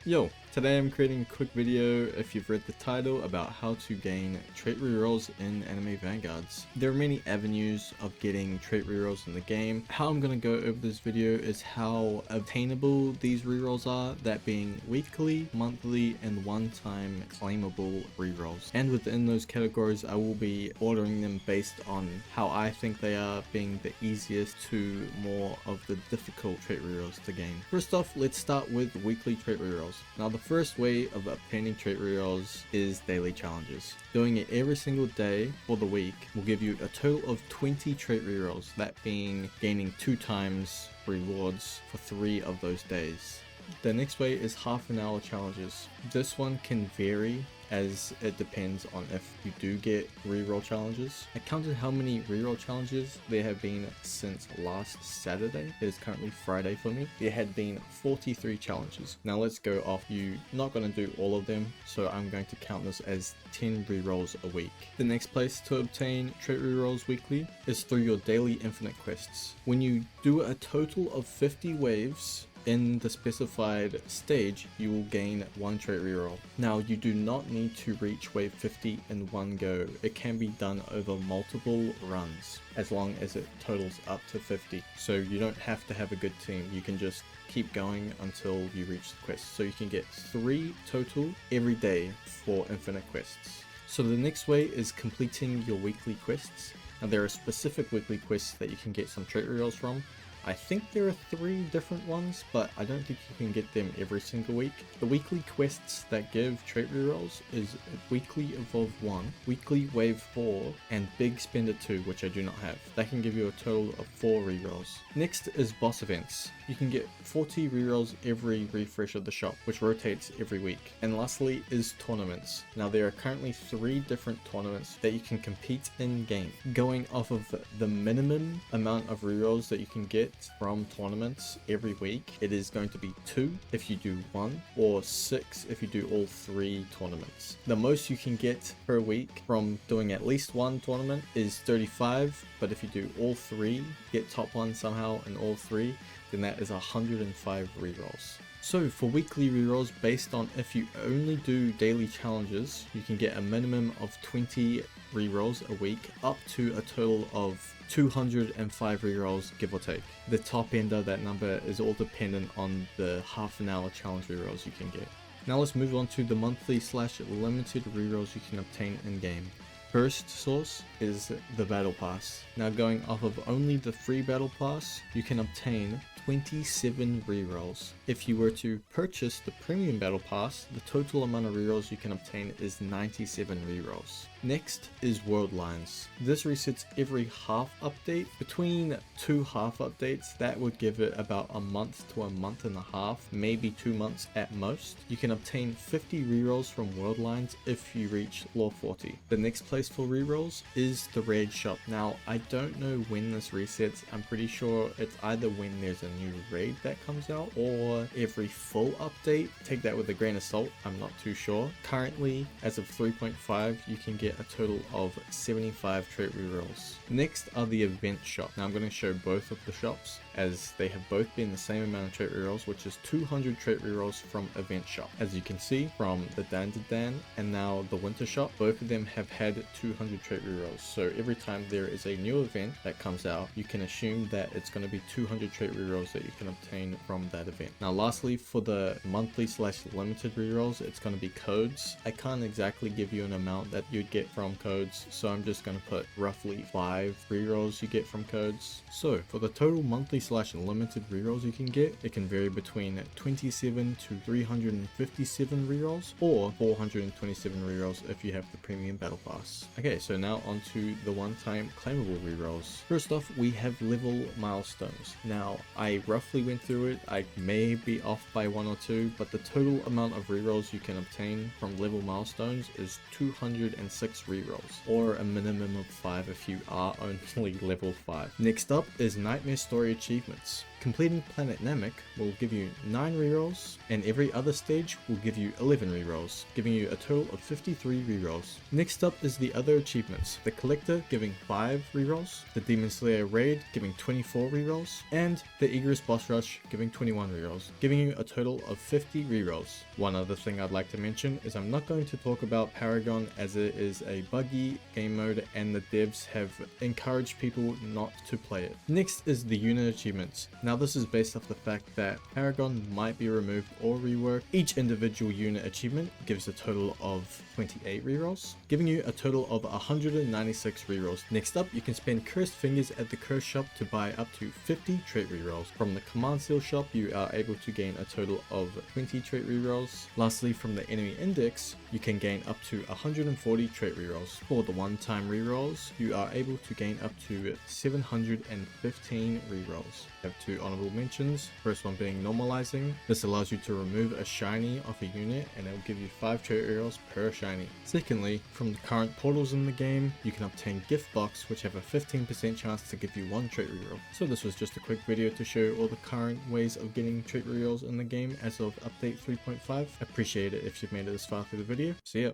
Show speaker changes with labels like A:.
A: Yo, today I'm creating a quick video, if you've read the title, about how to gain trait rerolls in anime Vanguards. There are many avenues of getting trait rerolls in the game. How I'm going to go over this video is how obtainable these rerolls are, that being weekly, monthly, and one-time claimable rerolls. And within those categories I will be ordering them based on how I think they are, being the easiest to more of the difficult trait rerolls to gain. First off, let's start with weekly trait rerolls. Now the first way of obtaining trait rerolls is daily challenges. Doing it every single day for the week will give you a total of 20 trait rerolls, that being gaining 2 times rewards for 3 of those days. The next way is half an hour challenges. This one can vary as it depends on if you do get reroll challenges. I counted how many reroll challenges there have been since last Saturday. It is currently Friday for me. There had been 43 challenges. Now let's go off. You're not going to do all of them, so I'm going to count this as 10 rerolls a week. The next place to obtain trait rerolls weekly is through your daily infinite quests. When you do a total of 50 waves in the specified stage, you will gain 1 trait reroll. Now you do not need to reach wave 50 in one go. It can be done over multiple runs as long as it totals up to 50. So you don't have to have a good team. You can just keep going until you reach the quest. So you can get 3 total every day for infinite quests. So the next way is completing your weekly quests. Now there are specific weekly quests that you can get some trait rerolls from. I think there are 3 different ones, but I don't think you can get them every single week. The weekly quests that give trait rerolls is Weekly Evolve 1, Weekly Wave 4, and Big Spender 2, which I do not have. That can give you a total of 4 rerolls. Next is boss events. You can get 40 rerolls every refresh of the shop, which rotates every week. And lastly is tournaments. Now there are currently 3 different tournaments that you can compete in game. Going off of the minimum amount of rerolls that you can get from tournaments every week, it is going to be 2 if you do 1, or 6 if you do all 3 tournaments. The most you can get per week from doing at least 1 tournament is 35, but if you do all 3, get top 1 somehow in all 3, then that is 105 rerolls. So for weekly rerolls, based on if you only do daily challenges, you can get a minimum of 20 rerolls a week, up to a total of 205 rerolls, give or take. The top end of that number is all dependent on the half an hour challenge rerolls you can get. Now let's move on to the monthly / limited rerolls you can obtain in game. First source is the battle pass. Now going off of only the free battle pass, you can obtain 27 rerolls. If you were to purchase the premium battle pass, the total amount of rerolls you can obtain is 97 rerolls. Next is world lines. This resets every half update. Between 2 half updates, that would give it about a month to a month and a half, maybe 2 months at most. You can obtain 50 rerolls from world lines if you reach lore 40. The next place for rerolls is the raid shop. Now I don't know when this resets. I'm pretty sure it's either when there's a new raid that comes out or every full update. Take that with a grain of salt, I'm not too sure. Currently, as of 3.5, you can get a total of 75 trait rerolls. Next are the event shop. Now I'm going to show both of the shops, as they have both been the same amount of trait rerolls, which is 200 trait rerolls from event shop. As you can see from the Dan and now the winter shop, both of them have had 200 trait rerolls. So every time there is a new event that comes out, you can assume that it's going to be 200 trait rerolls that you can obtain from that event. Now lastly, for the monthly / limited rerolls, it's going to be codes. I can't exactly give you an amount that you'd get from codes, so I'm just going to put roughly 5 rerolls you get from codes. So for the total monthly / limited rerolls you can get, it can vary between 27 to 357 rerolls or 427 rerolls if you have the premium battle pass. Okay, so now on to the one-time claimable rerolls. First off, we have level milestones. Now I roughly went through it. I may be off by 1 or 2, but the total amount of rerolls you can obtain from level milestones is 206 rerolls, or a minimum of 5 if you are only level 5. Next up is Nightmare Story achievements. Completing Planet Namek will give you 9 rerolls, and every other stage will give you 11 rerolls, giving you a total of 53 rerolls. Next up is the other achievements: the Collector giving 5 rerolls, the Demon Slayer Raid giving 24 rerolls, and the Egress Boss Rush giving 21 rerolls, giving you a total of 50 rerolls. One other thing I'd like to mention is I'm not going to talk about Paragon, as it is a buggy game mode and the devs have encouraged people not to play it. Next is the unit achievements. Now this is based off the fact that Paragon might be removed or reworked. Each individual unit achievement gives a total of 28 rerolls, giving you a total of 196 rerolls. Next up, you can spend cursed fingers at the curse shop to buy up to 50 trait rerolls. From the command seal shop, you are able to gain a total of 20 trait rerolls. Lastly, from the enemy index, you can gain up to 140 trait rerolls. For the one-time rerolls, you are able to gain up to 715 rerolls. I have 2 honorable mentions. First one being normalizing. This allows you to remove a shiny off a unit and it will give you 5 trait rerolls per shiny. Secondly, from the current portals in the game, you can obtain gift box, which have a 15% chance to give you 1 trait reroll. So this was just a quick video to show all the current ways of getting trait rerolls in the game as of update 3.5. Appreciate it if you've made it this far through the video. See ya.